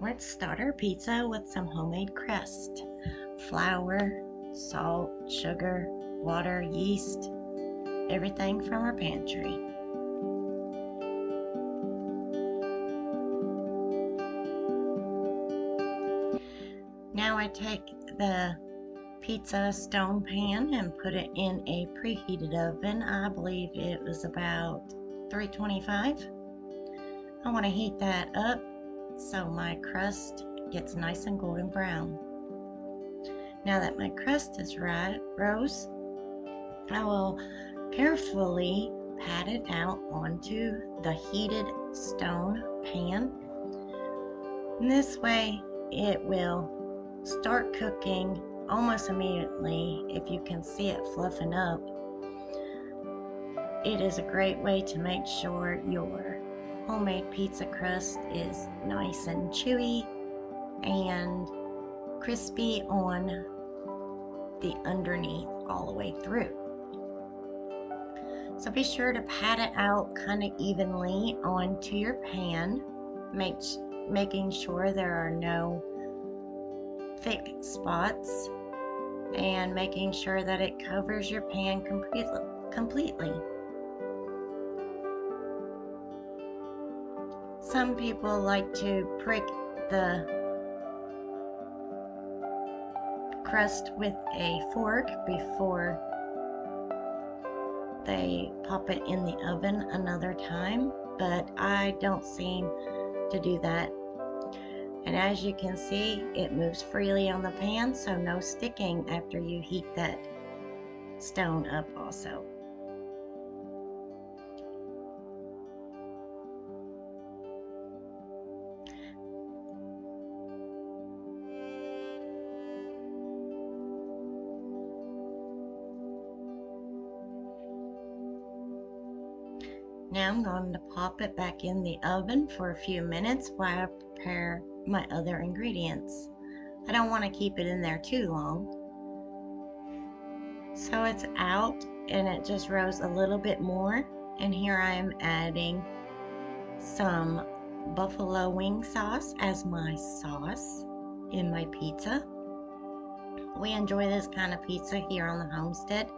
Let's start our pizza with some homemade crust. Flour, salt, sugar, water, yeast, everything from our pantry. Now I take the pizza stone pan and put it in a preheated oven. I believe it was about 325. I want to heat that up so my crust gets nice and golden brown. Now that my crust is rose, I will carefully pat it out onto the heated stone pan. And this way it will start cooking almost immediately. If you can see it fluffing up, it is a great way to make sure your homemade pizza crust is nice and chewy and crispy on the underneath all the way through. So be sure to pat it out kind of evenly onto your pan, making sure there are no thick spots, and making sure that it covers your pan completely. Some people like to prick the crust with a fork before they pop it in the oven another time, but I don't seem to do that. And as you can see, it moves freely on the pan, so no sticking after you heat that stone up also. Now I'm going to pop it back in the oven for a few minutes while I prepare my other ingredients. I don't want to keep it in there too long. So it's out and it just rose a little bit more. And here I am adding some buffalo wing sauce as my sauce in my pizza. We enjoy this kind of pizza here on the homestead.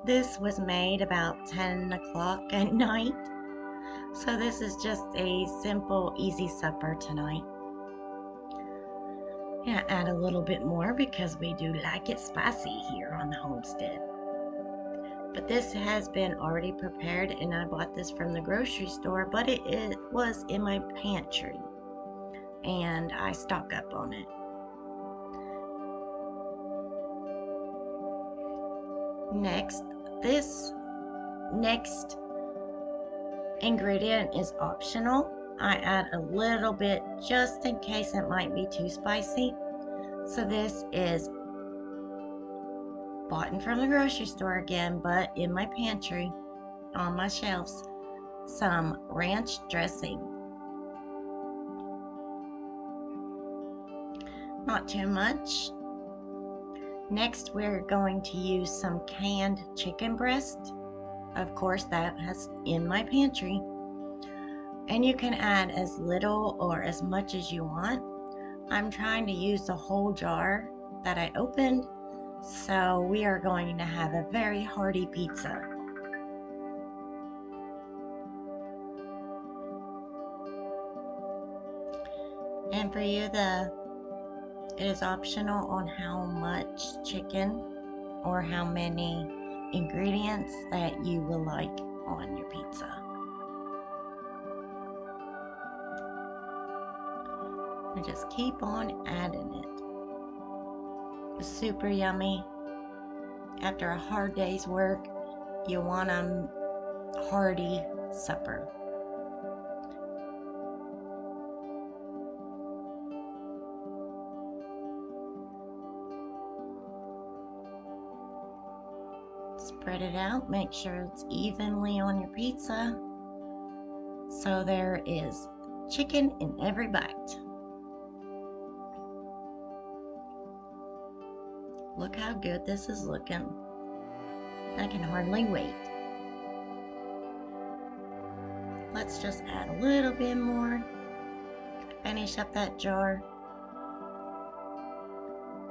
This was made about 10 o'clock at night, so this is just a simple, easy supper tonight. Yeah, add a little bit more because we do like it spicy here on the homestead. But this has been already prepared, and I bought this from the grocery store, but it was in my pantry, and I stock up on it. This next ingredient is optional. I add a little bit just in case it might be too spicy. So this is bought from the grocery store again, but in my pantry on my shelves, some ranch dressing. Not too much. Next, we're going to use some canned chicken breast. Of course, that has in my pantry. And you can add as little or as much as you want. I'm trying to use the whole jar that I opened, so we are going to have a very hearty pizza. And for you, it is optional on how much chicken or how many ingredients that you will like on your pizza. And just keep on adding it. It's super yummy. After a hard day's work, you want a hearty supper. Spread it out, make sure it's evenly on your pizza so there is chicken in every bite. Look how good this is looking. I can hardly wait. Let's just add a little bit more finish up that jar.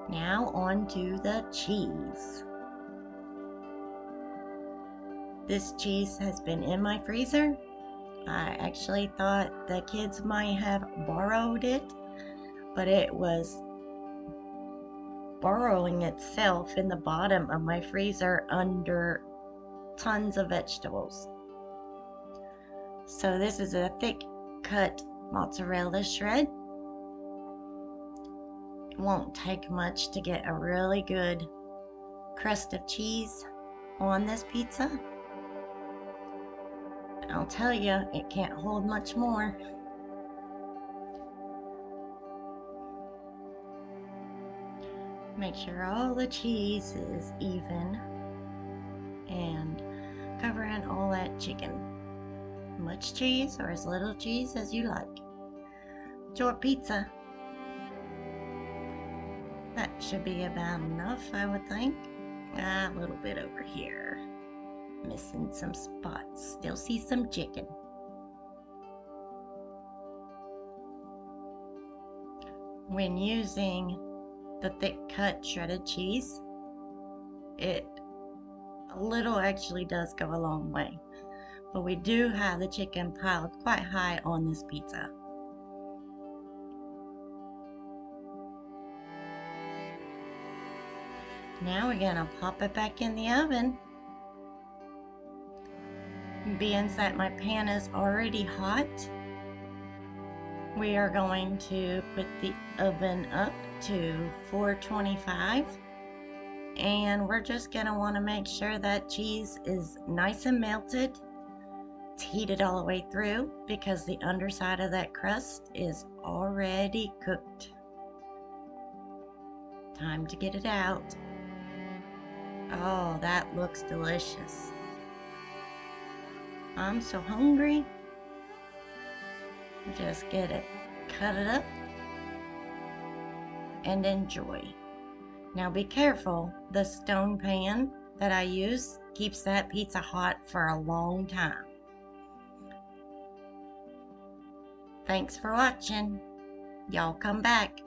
Now on to the cheese. This cheese has been in my freezer. I actually thought the kids might have borrowed it, but it was burrowing itself in the bottom of my freezer under tons of vegetables. So this is a thick cut mozzarella shred. It won't take much to get a really good crust of cheese on this pizza. I'll tell you, it can't hold much more. Make sure all the cheese is even and cover in all that chicken. Much cheese or as little cheese as you like. It's your pizza. That should be about enough, I would think. A little bit over here. Missing some spots. Still see some chicken. When using the thick cut shredded cheese, a little actually does go a long way. But we do have the chicken piled quite high on this pizza. Now we're gonna pop it back in the oven. Being that my pan is already hot, we are going to put the oven up to 425, and we're just gonna want to make sure that cheese is nice and melted. It's heated all the way through because the underside of that crust is already cooked. Time to get it out. Oh, that looks delicious. I'm so hungry. Just get it, cut it up, and enjoy. Now be careful, the stone pan that I use keeps that pizza hot for a long time. Thanks for watching. Y'all come back.